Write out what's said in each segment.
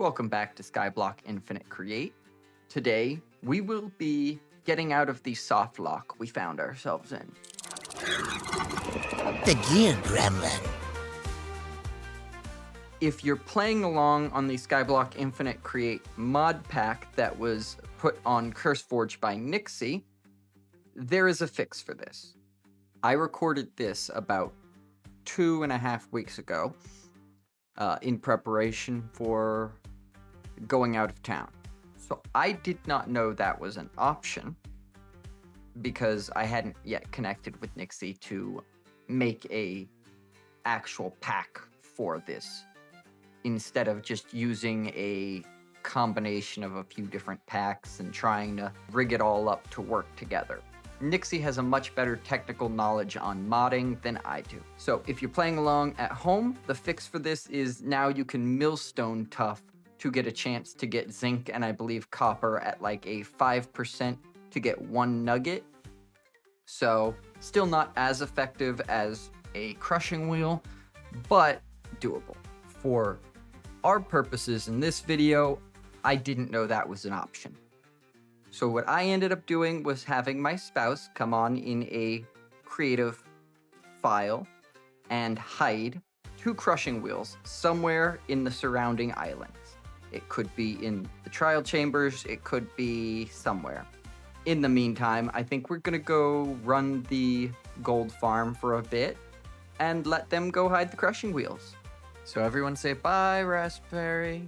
Welcome back to Skyblock Infinite Create. Today, we will be getting out of the soft lock we found ourselves in. Begin, Gremlin. If you're playing along on the Skyblock Infinite Create mod pack that was put on CurseForge by Nizxkyo, there is a fix for this. I recorded this about 2.5 weeks ago in preparation for going out of town. So I did not know that was an option because I hadn't yet connected with Nizxkyo to make a actual pack for this instead of just using a combination of a few different packs and trying to rig it all up to work together. Nizxkyo has a much better technical knowledge on modding than I do. So if you're playing along at home, the fix for this is now you can millstone tough to get a chance to get zinc and I believe copper at like a 5% to get 1 nugget. So still not as effective as a crushing wheel, but doable. For our purposes in this video, I didn't know that was an option. So what I ended up doing was having my spouse come on in a creative file and hide 2 crushing wheels somewhere in the surrounding islands. It could be in the trial chambers, it could be somewhere. In the meantime, I think we're gonna go run the gold farm for a bit and let them go hide the crushing wheels. So everyone say bye, Raspberry.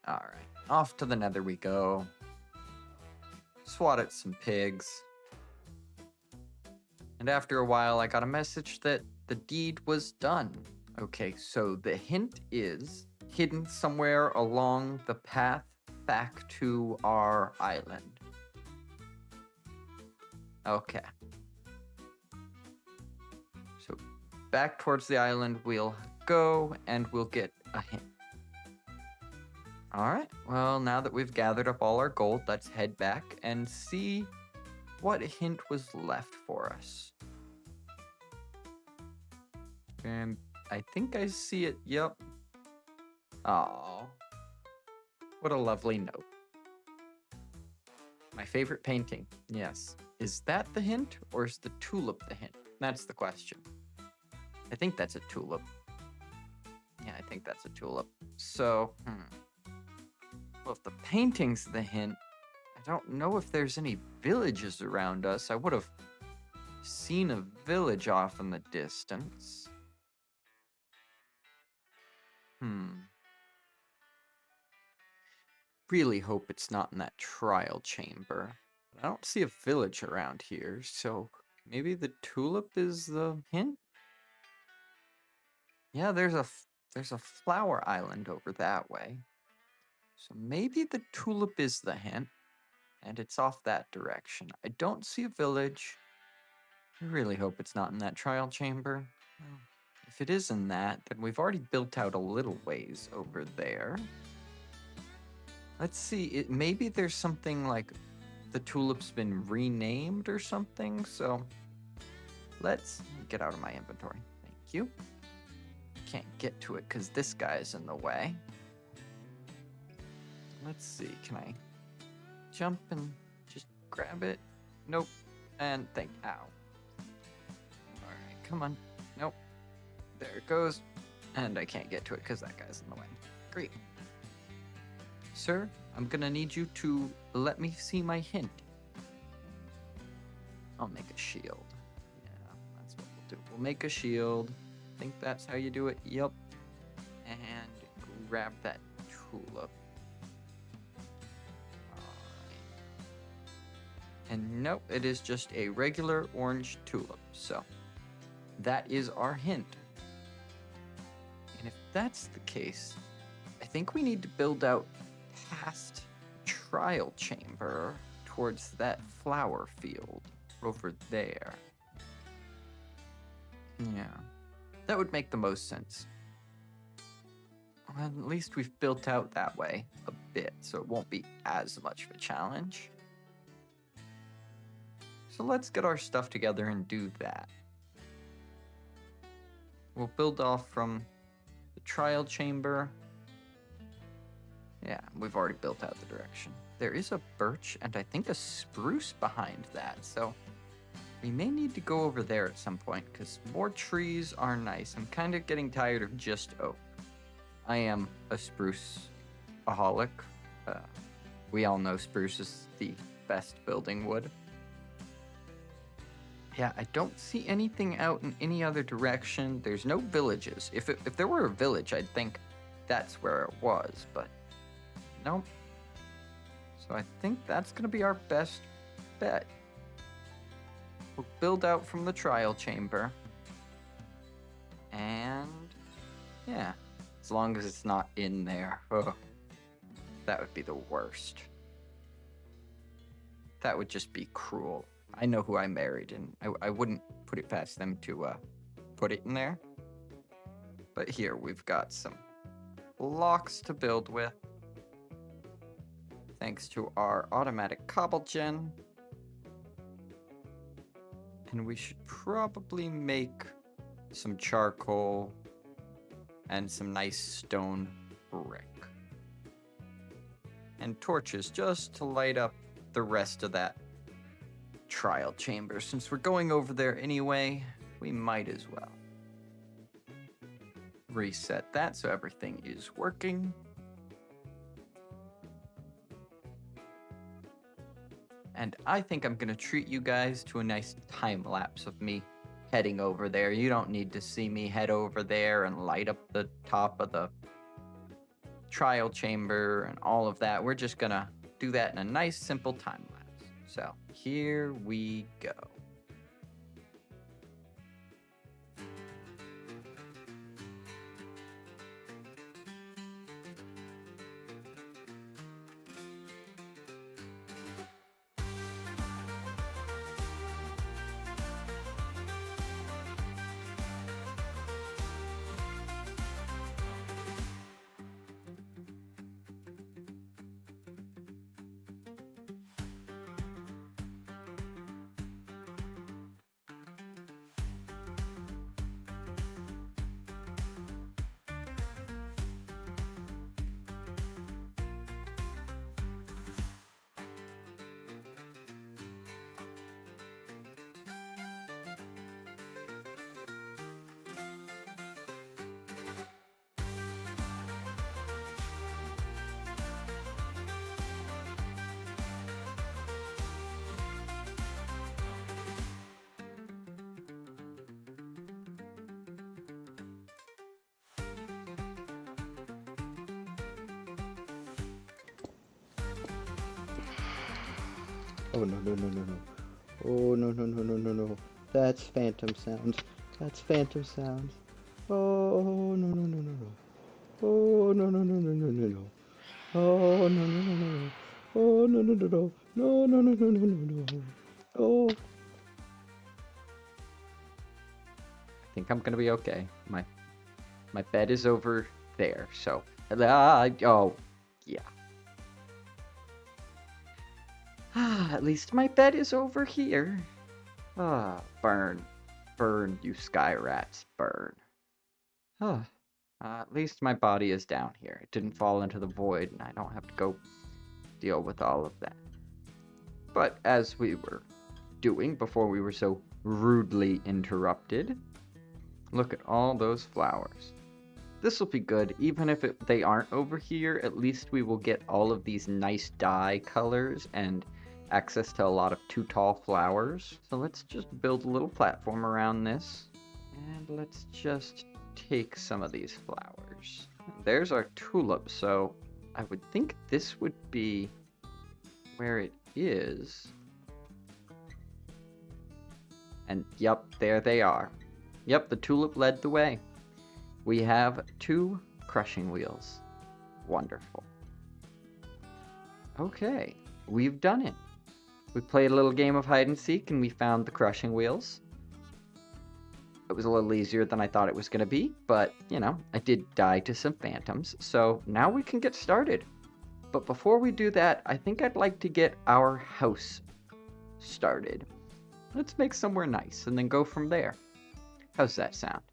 All right, off to the nether we go. Swat at some pigs. And after a while, I got a message that the deed was done. Okay, so the hint is hidden somewhere along the path back to our island. Okay. So back towards the island we'll go and we'll get a hint. All right, well, now that we've gathered up all our gold, let's head back and see what hint was left for us. And I think I see it, yep. Oh, what a lovely note. My favorite painting, yes. Is that the hint or is the tulip the hint? That's the question. I think that's a tulip. Yeah, I think that's a tulip. So, well, if the painting's the hint, I don't know if there's any villages around us. I would have seen a village off in the distance. Really hope it's not in that trial chamber. I don't see a village around here, so maybe the tulip is the hint? Yeah, there's a flower island over that way. So maybe the tulip is the hint, and it's off that direction. I don't see a village. I really hope it's not in that trial chamber. Well, if it is in that, then we've already built out a little ways over there. Let's see, maybe there's something like the tulip's been renamed or something, so let's get out of my inventory. Thank you. Can't get to it because this guy's in the way. Let's see, can I jump and just grab it? Nope. And ow. Alright, come on. Nope. There it goes. And I can't get to it because that guy's in the way. Great. Sir, I'm gonna need you to let me see my hint. I'll make a shield. Yeah, that's what we'll do. We'll make a shield. I think that's how you do it. Yup. And grab that tulip. And nope, it is just a regular orange tulip. So that is our hint. And if that's the case, I think we need to build out past trial chamber towards that flower field over there. Yeah, that would make the most sense. Well, at least we've built out that way a bit, so it won't be as much of a challenge. So let's get our stuff together and do that. We'll build off from the trial chamber Yeah, we've already built out the direction. There is a birch and I think a spruce behind that, so we may need to go over there at some point, because more trees are nice. I'm kind of getting tired of just oak. I am a spruce-aholic. We all know spruce is the best building wood. Yeah, I don't see anything out in any other direction. There's no villages. If there were a village, I'd think that's where it was, but nope. So I think that's going to be our best bet. We'll build out from the trial chamber. And yeah, as long as it's not in there. Ugh, that would be the worst. That would just be cruel. I know who I married, and I wouldn't put it past them to put it in there. But here we've got some blocks to build with. Thanks to our automatic cobble gen. And we should probably make some charcoal and some nice stone brick. And torches just to light up the rest of that trial chamber. Since we're going over there anyway, we might as well. Reset that so everything is working. And I think I'm gonna treat you guys to a nice time lapse of me heading over there. You don't need to see me head over there and light up the top of the trial chamber and all of that. We're just gonna do that in a nice simple time lapse. So here we go. Oh no no no no no. Oh no no no no no no. That's phantom sounds. That's phantom sounds. Oh no no no no no. Oh no no no no no no no. Oh no no no no no. Oh no no no no. No no no no no no no. Oh. I think I'm gonna be okay. My bed is over there, so oh yeah. At least my bed is over here. Burn. Burn, you sky rats, burn. At least my body is down here. It didn't fall into the void, and I don't have to go deal with all of that. But as we were doing before we were so rudely interrupted, look at all those flowers. This will be good, even if they aren't over here. At least we will get all of these nice dye colors and access to a lot of too tall flowers. So let's just build a little platform around this, and let's just take some of these flowers. There's our tulip, so I would think this would be where it is. And yep, there they are. Yep, the tulip led the way. We have 2 crushing wheels. Wonderful. Okay, we've done it. We played a little game of hide and seek and we found the crushing wheels. It was a little easier than I thought it was going to be, but, you know, I did die to some phantoms, so now we can get started. But before we do that, I think I'd like to get our house started. Let's make somewhere nice and then go from there. How's that sound?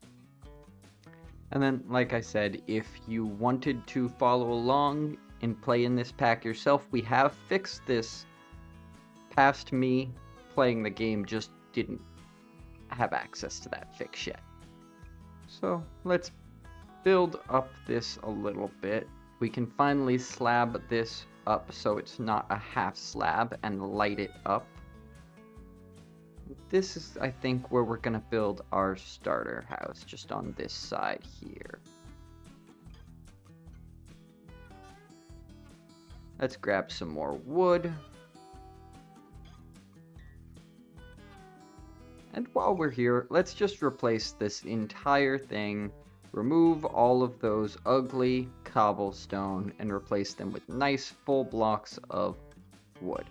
And then, like I said, if you wanted to follow along and play in this pack yourself. We have fixed this past me playing the game, just didn't have access to that fix yet. So let's build up this a little bit. We can finally slab this up so it's not a half slab and light it up. This is, I think, where we're gonna build our starter house, just on this side here. Let's grab some more wood. And while we're here, let's just replace this entire thing, remove all of those ugly cobblestone, and replace them with nice full blocks of wood.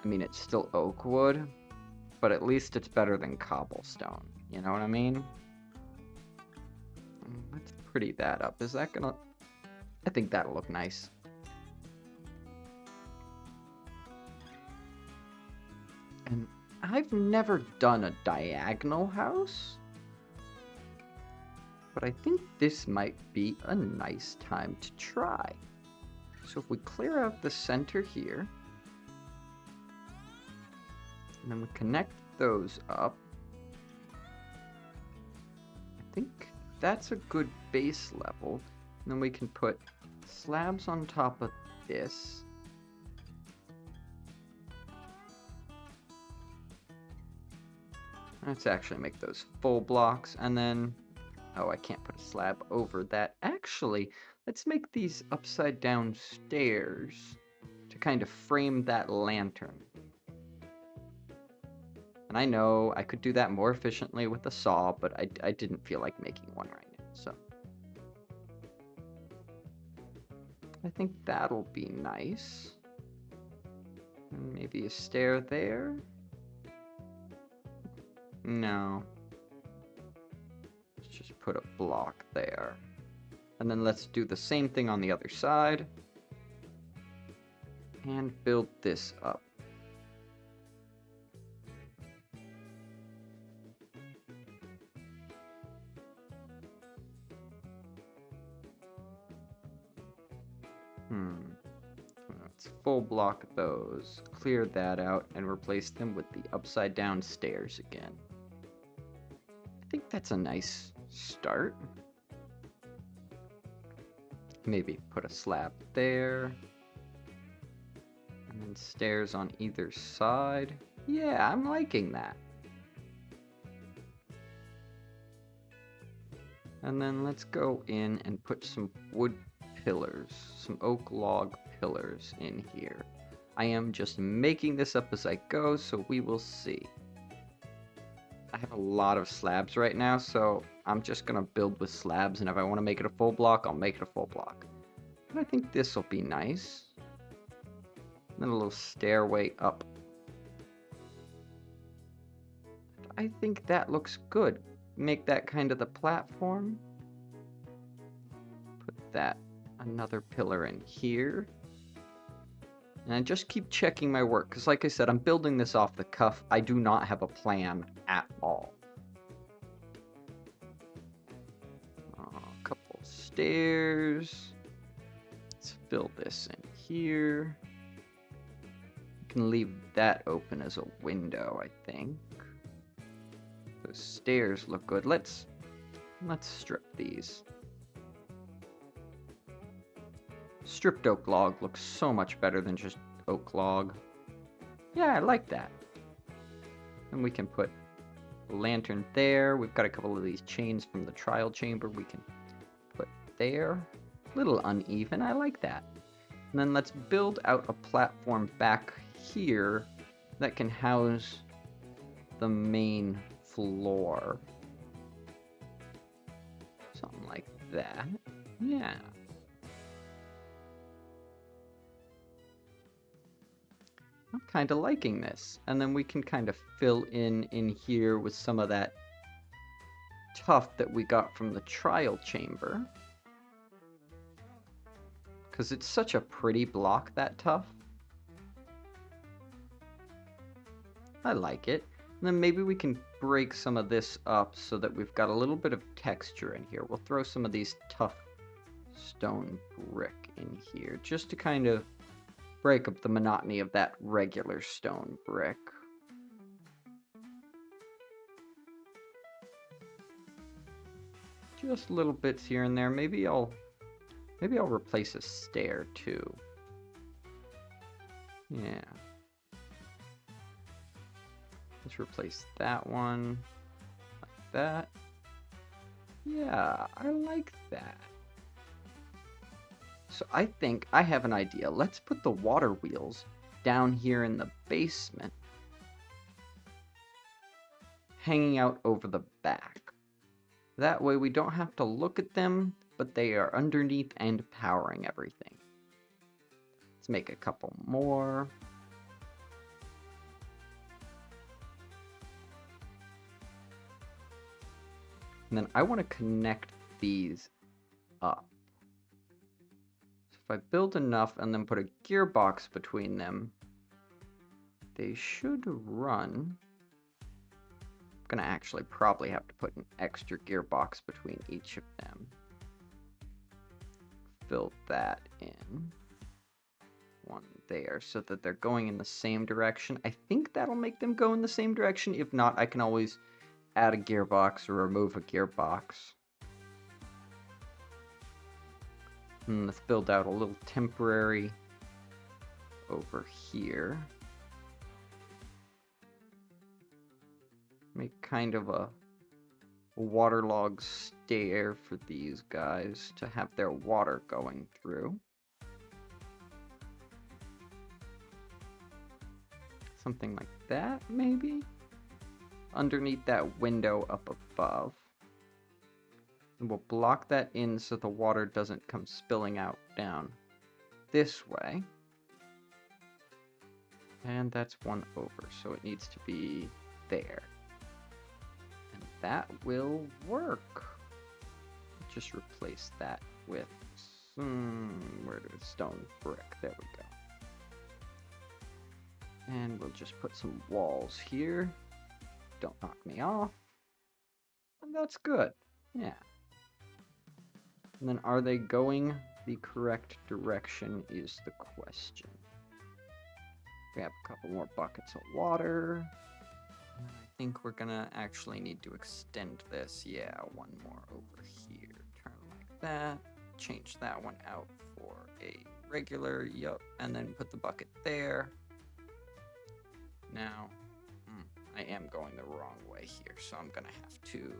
I mean, it's still oak wood, but at least it's better than cobblestone. You know what I mean? Let's pretty that up. Is that gonna... I think that'll look nice. And I've never done a diagonal house, but I think this might be a nice time to try. So if we clear out the center here, and then we connect those up, I think that's a good base level. And then we can put slabs on top of this. Let's actually make those full blocks, and then, oh, I can't put a slab over that. Actually, let's make these upside down stairs to kind of frame that lantern. And I know I could do that more efficiently with a saw, but I didn't feel like making one right now, so. I think that'll be nice. And maybe a stair there. No. Let's just put a block there. And then let's do the same thing on the other side. And build this up. Let's full block those, clear that out, and replace them with the upside down stairs again. I think that's a nice start. Maybe put a slab there. And then stairs on either side. Yeah, I'm liking that. And then let's go in and put some wood pillars, some oak log pillars in here. I am just making this up as I go, so we will see. I have a lot of slabs right now, so I'm just gonna build with slabs, and if I want to make it a full block, I'll make it a full block. But I think this will be nice. And then a little stairway up. I think that looks good. Make that kind of the platform. Put that another pillar in here. And I just keep checking my work, because like I said, I'm building this off the cuff. I do not have a plan at all. A couple stairs. Let's fill this in here. You can leave that open as a window, I think. Those stairs look good. Let's strip these. Stripped oak log looks so much better than just oak log. Yeah, I like that. And we can put a lantern there. We've got a couple of these chains from the trial chamber we can put there. A little uneven, I like that. And then let's build out a platform back here that can house the main floor. Something like that. Yeah. I'm kind of liking this. And then we can kind of fill in here with some of that tuff that we got from the trial chamber. Because it's such a pretty block, that tuff. I like it. And then maybe we can break some of this up so that we've got a little bit of texture in here. We'll throw some of these tough stone brick in here just to kind of break up the monotony of that regular stone brick. Just little bits here and there. Maybe I'll replace a stair too. Yeah. Let's replace that one like that. Yeah, I like that. So I think I have an idea. Let's put the water wheels down here in the basement, hanging out over the back. That way we don't have to look at them, but they are underneath and powering everything. Let's make a couple more. And then I want to connect these up. So if I build enough and then put a gearbox between them, they should run. I'm going to actually probably have to put an extra gearbox between each of them. Fill that in. One there so that they're going in the same direction. I think that'll make them go in the same direction. If not, I can always add a gearbox or remove a gearbox. And let's build out a little temporary over here. Make kind of a waterlogged stair for these guys to have their water going through. Something like that, maybe? Underneath that window up above. And we'll block that in so the water doesn't come spilling out down this way. And that's one over, so it needs to be there. And that will work. Just replace that with stone brick. There we go. And we'll just put some walls here. Don't knock me off. And that's good. Yeah. And then are they going the correct direction is the question. We have a couple more buckets of water. And I think we're gonna actually need to extend this. Yeah, one more over here. Turn like that. Change that one out for a regular, yup. And then put the bucket there. Now, I am going the wrong way here, so I'm gonna have to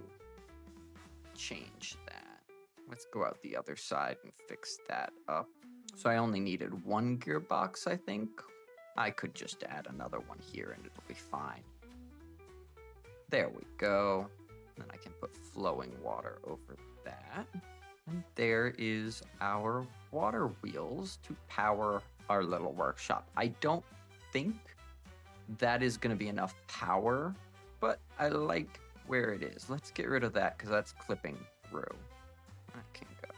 change that. Let's go out the other side and fix that up. So I only needed one gearbox, I think. I could just add another one here and it'll be fine. There we go. Then I can put flowing water over that. And there is our water wheels to power our little workshop. I don't think that is going to be enough power, but I like where it is. Let's get rid of that because that's clipping through. That can go.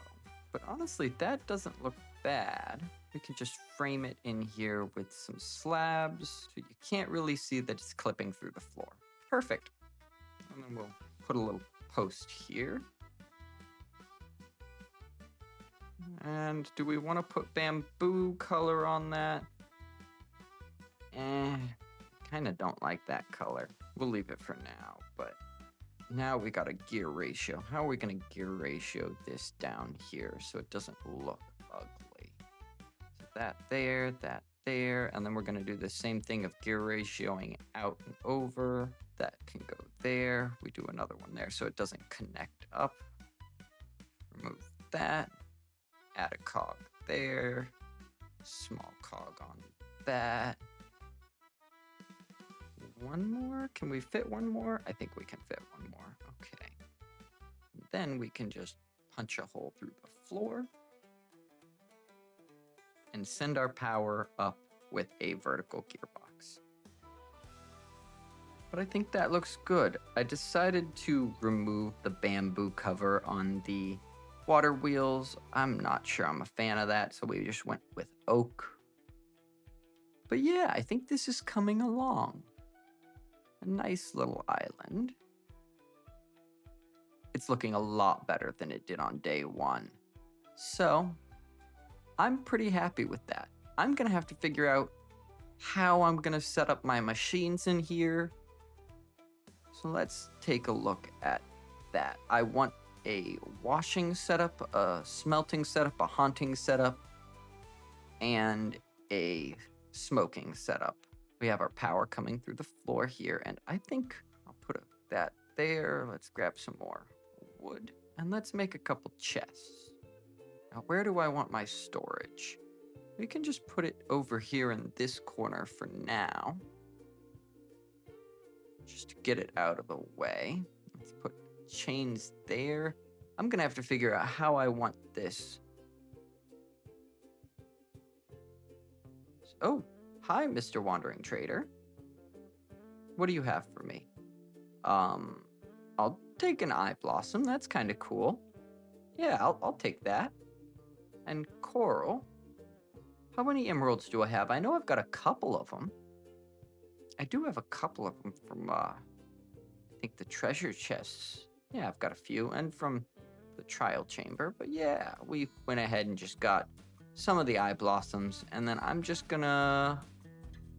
But honestly, that doesn't look bad. We can just frame it in here with some slabs so you can't really see that it's clipping through the floor. Perfect. And then we'll put a little post here. And do we want to put bamboo color on that? Kind of don't like that color. We'll leave it for now, but now we got a gear ratio. How are we going to gear ratio this down here so it doesn't look ugly? So that there, and then we're going to do the same thing of gear ratioing out and over. That can go there. We do another one there so it doesn't connect up. Remove that. Add a cog there. Small cog on that. One more? Can we fit one more? I think we can fit one more. Okay. And then we can just punch a hole through the floor and send our power up with a vertical gearbox. But I think that looks good. I decided to remove the bamboo cover on the water wheels. I'm not sure I'm a fan of that, so we just went with oak. But yeah, I think this is coming along. A nice little island. It's looking a lot better than it did on day one. So, I'm pretty happy with that. I'm gonna have to figure out how I'm gonna set up my machines in here. So let's take a look at that. I want a washing setup, a smelting setup, a haunting setup, and a smoking setup. We have our power coming through the floor here, and I think I'll put that there. Let's grab some more wood, and let's make a couple chests. Now, where do I want my storage? We can just put it over here in this corner for now, just to get it out of the way. Let's put chains there. I'm gonna have to figure out how I want this. Oh, hi, Mr. Wandering Trader. What do you have for me? I'll take an eye blossom. That's kind of cool. Yeah, I'll take that. And coral. How many emeralds do I have? I know I've got a couple of them. I do have a couple of them from, I think the treasure chests. Yeah, I've got a few. And from the trial chamber. But yeah, we went ahead and just got some of the eye blossoms. And then I'm just gonna...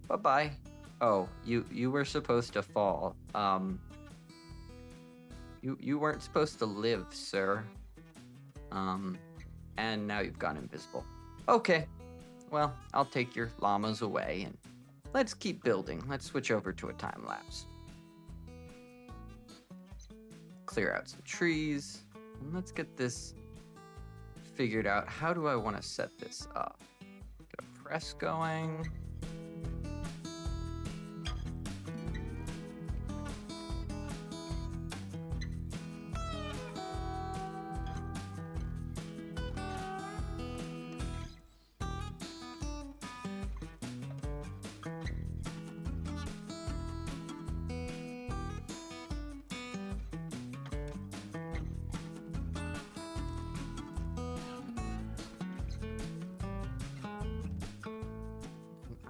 Bye-bye. Oh, you were supposed to fall. You weren't supposed to live, sir. And now you've gone invisible. Okay, well, I'll take your llamas away and let's keep building. Let's switch over to a time lapse. Clear out some trees, and let's get this figured out. How do I want to set this up? Get a press going.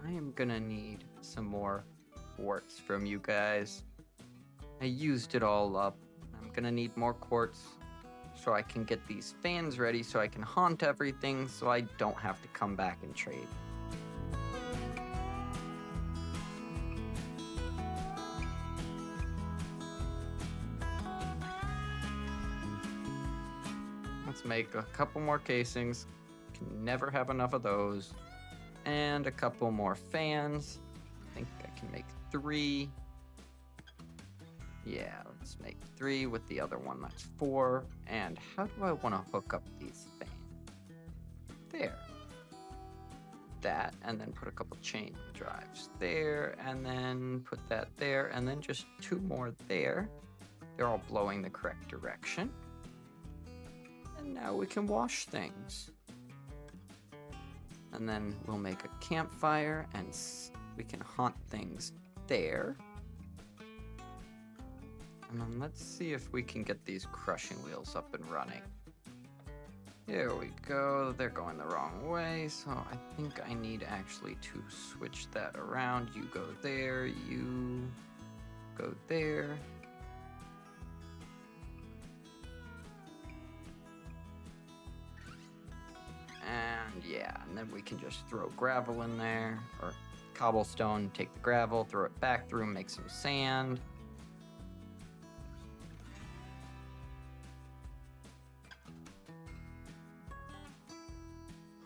I am gonna need some more quartz from you guys. I used it all up. I'm gonna need more quartz so I can get these fans ready so I can haunt everything so I don't have to come back and trade. Let's make a couple more casings. Can never have enough of those. And a couple more fans. I think I can make 3. Yeah, let's make 3 with the other one. That's 4. And how do I want to hook up these fans? There. That, and then put a couple chain drives there, and then put that there, and then just 2 more there. They're all blowing the correct direction. And now we can wash things. And then we'll make a campfire and we can haunt things there. And then let's see if we can get these crushing wheels up and running. Here we go. They're going the wrong way, so I think I need actually to switch that around. You go there, you go there. And yeah, and then we can just throw gravel in there, or cobblestone, take the gravel, throw it back through, make some sand.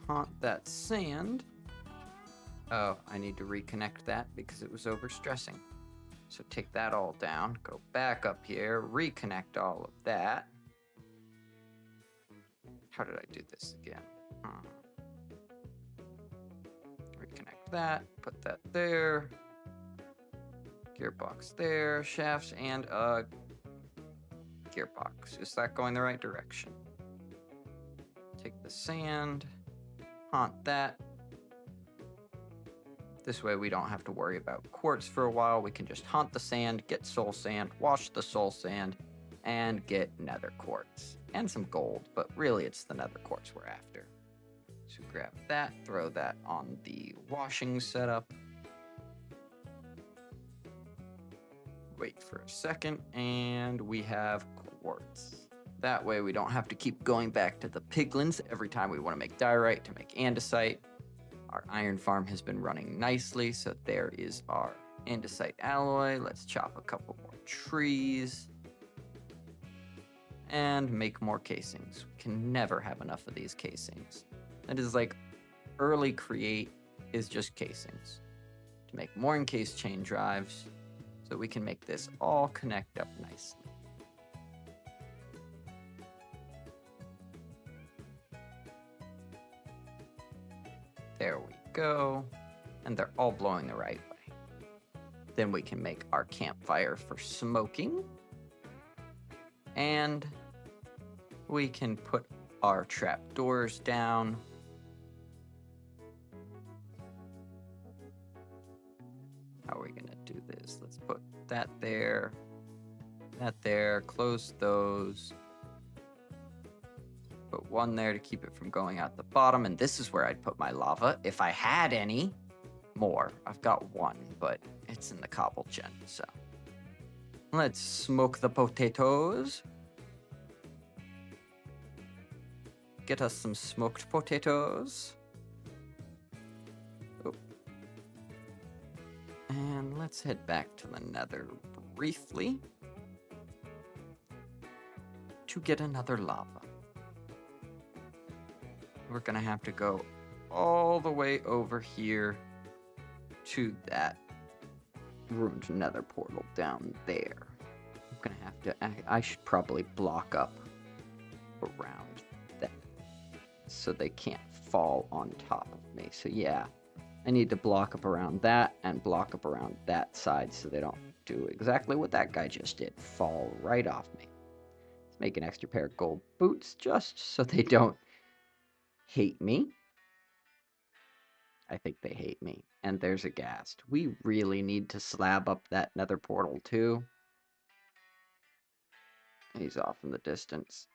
Haunt that sand. Oh, I need to reconnect that because it was overstressing. So take that all down, go back up here, reconnect all of that. How did I do this again? Reconnect that, put that there. Gearbox there, shafts, and a gearbox. Is that going the right direction? Take the sand, haunt that. This way we don't have to worry about quartz for a while. We can just haunt the sand, get soul sand, wash the soul sand, and get nether quartz. And some gold, but really it's the nether quartz we're after. So grab that, throw that on the washing setup. Wait for a second, and we have quartz. That way we don't have to keep going back to the piglins every time we want to make diorite to make andesite. Our iron farm has been running nicely, so there is our andesite alloy. Let's chop a couple more trees and make more casings. We can never have enough of these casings. That is like early create is just casings. To make more encased chain drives so we can make this all connect up nicely. There we go. And they're all blowing the right way. Then we can make our campfire for smoking. And we can put our trapdoors down. How are we gonna do this? Let's put that there, close those. Put one there to keep it from going out the bottom, and this is where I'd put my lava if I had any more. I've got one, but it's in the cobble gen, so. Let's smoke the potatoes. Get us some smoked potatoes. Oh. And let's head back to the nether briefly to get another lava. We're gonna have to go all the way over here to that ruined nether portal down there. I'm gonna have to, I should probably block up around that so they can't fall on top of me. So yeah, I need to block up around that and block up around that side so they don't do exactly what that guy just did, fall right off me. Let's make an extra pair of gold boots just so they don't hate me. I think they hate me. And there's a ghast. We really need to slab up that nether portal too. He's off in the distance.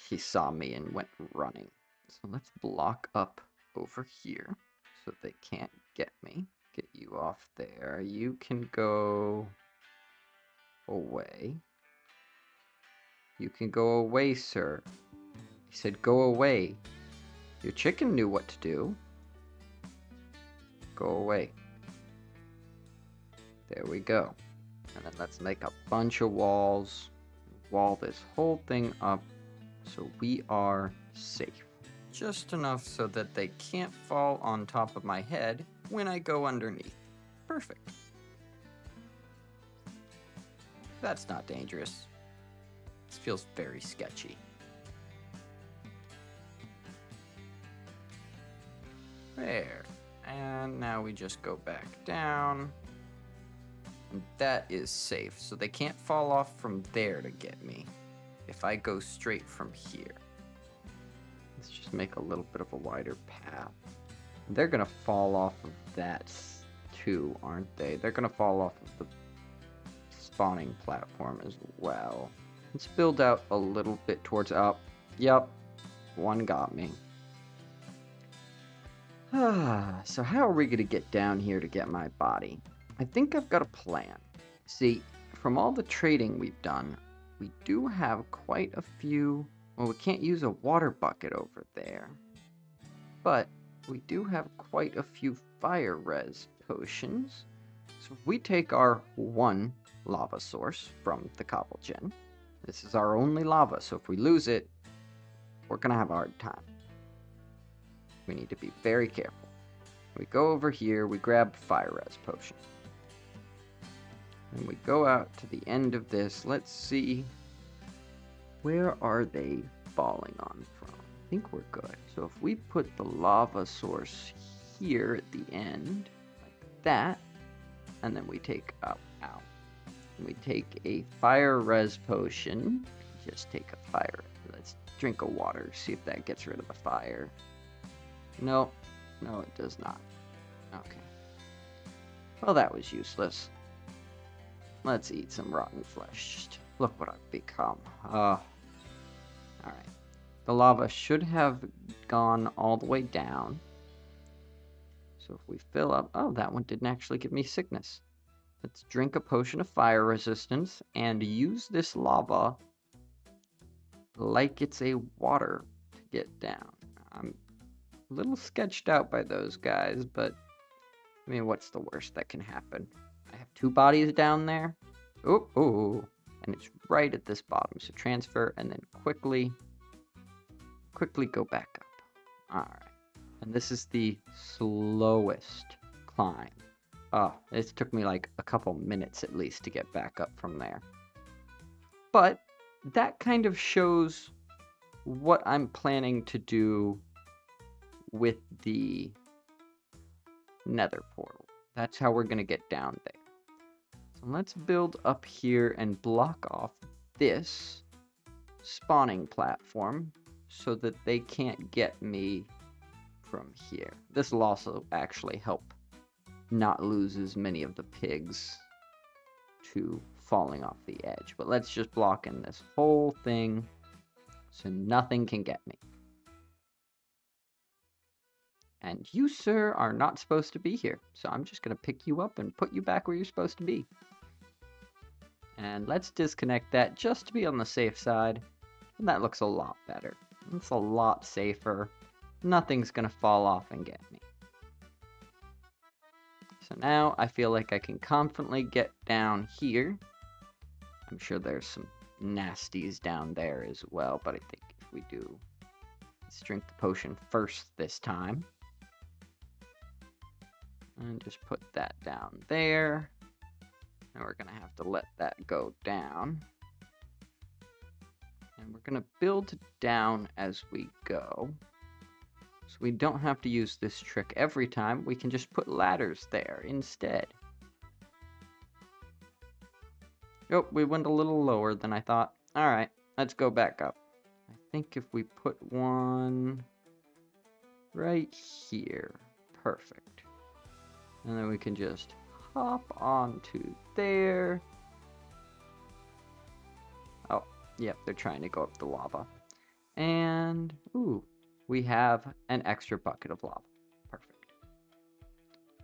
He saw me and went running. So let's block up over here so they can't get me. Get you off there. You can go away. You can go away, sir. He said go away. Your chicken knew what to do. Go away. There we go. And then let's make a bunch of walls. Wall this whole thing up so we are safe. Just enough so that they can't fall on top of my head when I go underneath. Perfect. That's not dangerous. This feels very sketchy. There. And now we just go back down. And that is safe, so they can't fall off from there to get me if I go straight from here. Let's just make a little bit of a wider path. They're gonna fall off of that too, aren't they? They're gonna fall off of the spawning platform as well. Let's build out a little bit towards up. Yep, one got me. So how are we gonna get down here to get my body? I think I've got a plan. See, from all the trading we've done, we do have quite a few. Well, we can't use a water bucket over there, but we do have quite a few fire res potions. So if we take our one lava source from the cobble gen, this is our only lava, so if we lose it, we're gonna have a hard time. We need to be very careful. We go over here, we grab fire res potion. And we go out to the end of this. Let's see. Where are they falling on from? I think we're good. So if we put the lava source here at the end, like that, and then we take and we take a fire res potion. Just take a fire. Let's drink a water, see if that gets rid of the fire. No, it does not. Okay. Well, that was useless. Let's eat some rotten flesh. Just look what I've become. Alright. The lava should have gone all the way down. So if we fill up... Oh, that one didn't actually give me sickness. Let's drink a potion of fire resistance and use this lava like it's a water to get down. I'm a little sketched out by those guys, but I mean, what's the worst that can happen? I have 2 bodies down there. Oh, and it's right at this bottom. So transfer and then quickly go back up. All right. And this is the slowest climb. Oh, it took me like a couple minutes at least to get back up from there. But that kind of shows what I'm planning to do with the nether portal. That's how we're going to get down there. So let's build up here and block off this spawning platform so that they can't get me from here. This will also actually help not lose as many of the pigs to falling off the edge. But let's just block in this whole thing so nothing can get me. And you, sir, are not supposed to be here. So I'm just going to pick you up and put you back where you're supposed to be. And let's disconnect that just to be on the safe side. And that looks a lot better. It's a lot safer. Nothing's going to fall off and get me. So now I feel like I can confidently get down here. I'm sure there's some nasties down there as well, but I think if we do, let's drink the potion first this time. And just put that down there. And we're going to have to let that go down. And we're going to build down as we go. So we don't have to use this trick every time. We can just put ladders there instead. Oh, we went a little lower than I thought. All right, let's go back up. I think if we put one right here, perfect. And then we can just hop onto there. Oh, yep, they're trying to go up the lava. And, ooh, we have an extra bucket of lava. Perfect.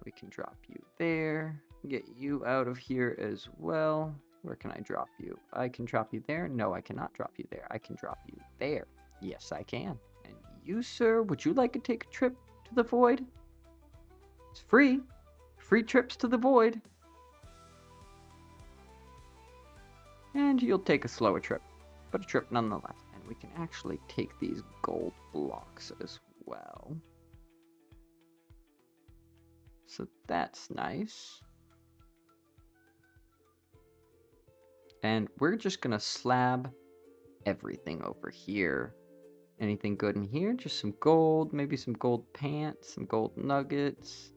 We can drop you there. Get you out of here as well. Where can I drop you? I can drop you there. No, I cannot drop you there. I can drop you there. Yes, I can. And you, sir, would you like to take a trip to the void? It's free. Free trips to the void. And you'll take a slower trip, but a trip nonetheless. And we can actually take these gold blocks as well. So that's nice. And we're just going to slab everything over here. Anything good in here? Just some gold, maybe some gold pants, some gold nuggets.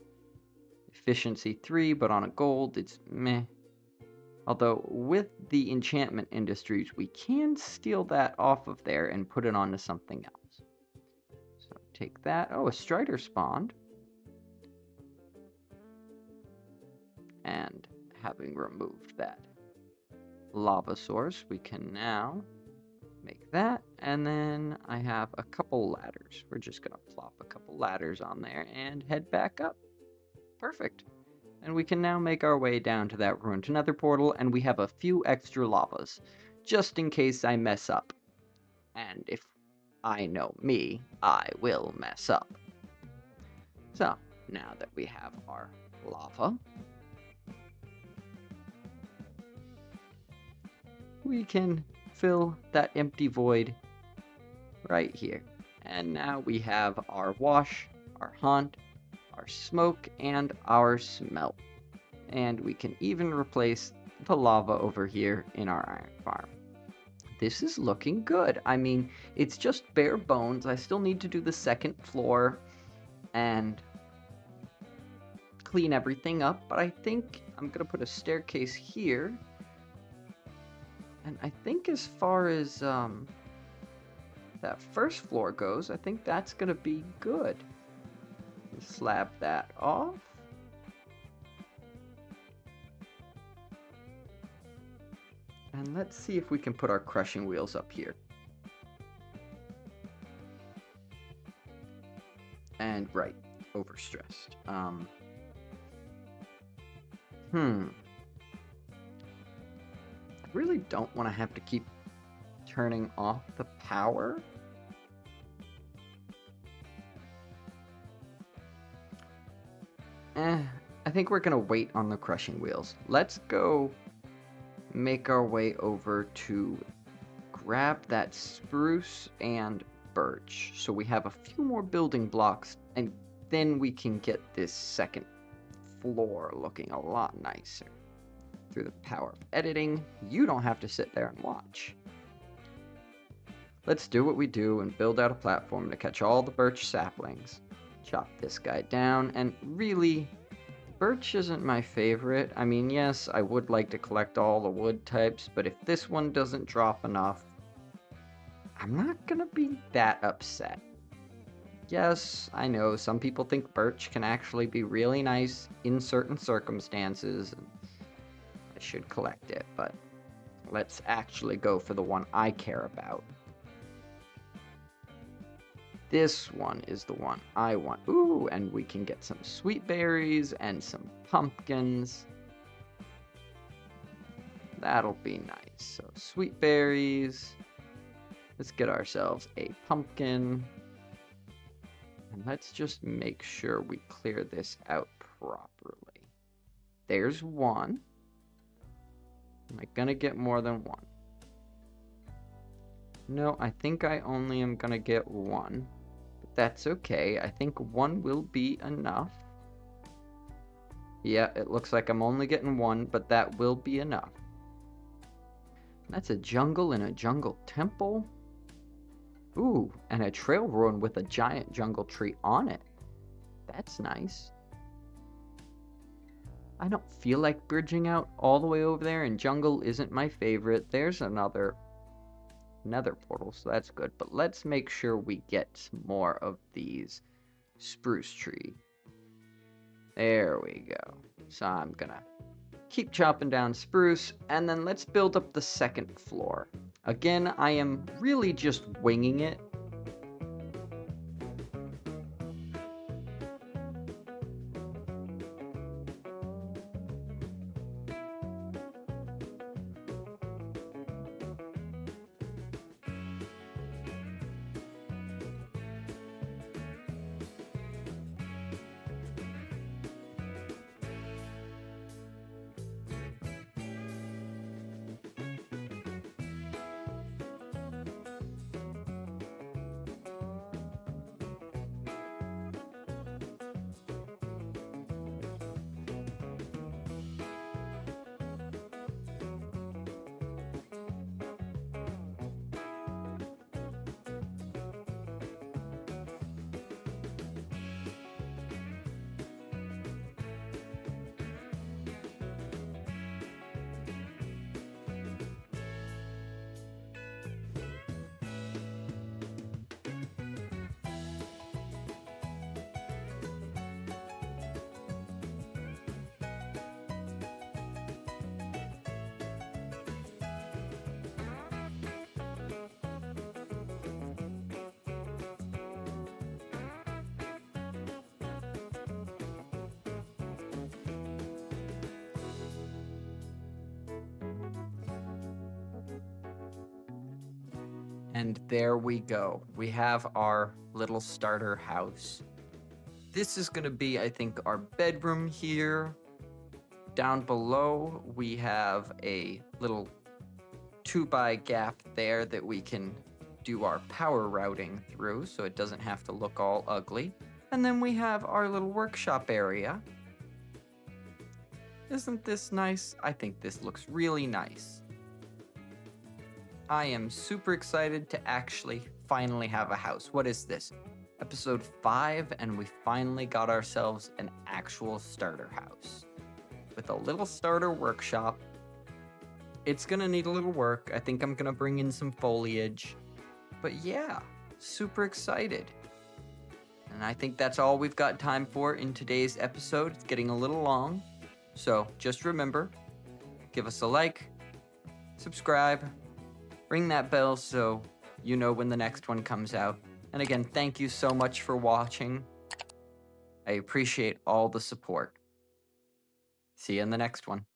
Efficiency 3, but on a gold, it's meh. Although, with the enchantment industries, we can steal that off of there and put it onto something else. So, take that. Oh, a strider spawned. And having removed that lava source, we can now make that. And then I have a couple ladders. We're just going to plop a couple ladders on there and head back up. Perfect. And we can now make our way down to that ruined nether portal, and we have a few extra lavas, just in case I mess up. And if I know me, I will mess up. So, now that we have our lava, we can fill that empty void right here. And now we have our wash, our haunt, our smoke, and our smelt. And we can even replace the lava over here in our iron farm. This is looking good. I mean, it's just bare bones. I still need to do the second floor and clean everything up, but I think I'm going to put a staircase here. And I think as far as that first floor goes, I think that's going to be good. Slab that off. And let's see if we can put our crushing wheels up here. And right, overstressed. I really don't want to have to keep turning off the power. I think we're gonna wait on the crushing wheels. Let's go make our way over to grab that spruce and birch. So we have a few more building blocks, and then we can get this second floor looking a lot nicer. Through the power of editing, you don't have to sit there and watch. Let's do what we do and build out a platform to catch all the birch saplings. Chop this guy down, and really, birch isn't my favorite. I mean, yes, I would like to collect all the wood types, but if this one doesn't drop enough, I'm not gonna be that upset. Yes, I know some people think birch can actually be really nice in certain circumstances. I should collect it, but let's actually go for the one I care about. This one is the one I want. Ooh, and we can get some sweet berries and some pumpkins. That'll be nice. So sweet berries. Let's get ourselves a pumpkin. And let's just make sure we clear this out properly. There's one. Am I gonna get more than one? No, I think I only am gonna get one. But that's okay. I think one will be enough. Yeah, it looks like I'm only getting one, but that will be enough. That's a jungle in a jungle temple. Ooh, and a trail ruin with a giant jungle tree on it. That's nice. I don't feel like bridging out all the way over there, and jungle isn't my favorite. There's another nether portal, so that's good. But let's make sure we get some more of these spruce tree. There we go. So I'm gonna keep chopping down spruce, and then let's build up the second floor. Again, I am really just winging it. And there we go. We have our little starter house. This is gonna be, I think, our bedroom here. Down below, we have a little 2x gap there that we can do our power routing through so it doesn't have to look all ugly. And then we have our little workshop area. Isn't this nice? I think this looks really nice. I am super excited to actually finally have a house. What is this? Episode 5, and we finally got ourselves an actual starter house. With a little starter workshop. It's gonna need a little work. I think I'm gonna bring in some foliage. But yeah, super excited. And I think that's all we've got time for in today's episode. It's getting a little long. So just remember, give us a like, subscribe, ring that bell so you know when the next one comes out. And again, thank you so much for watching. I appreciate all the support. See you in the next one.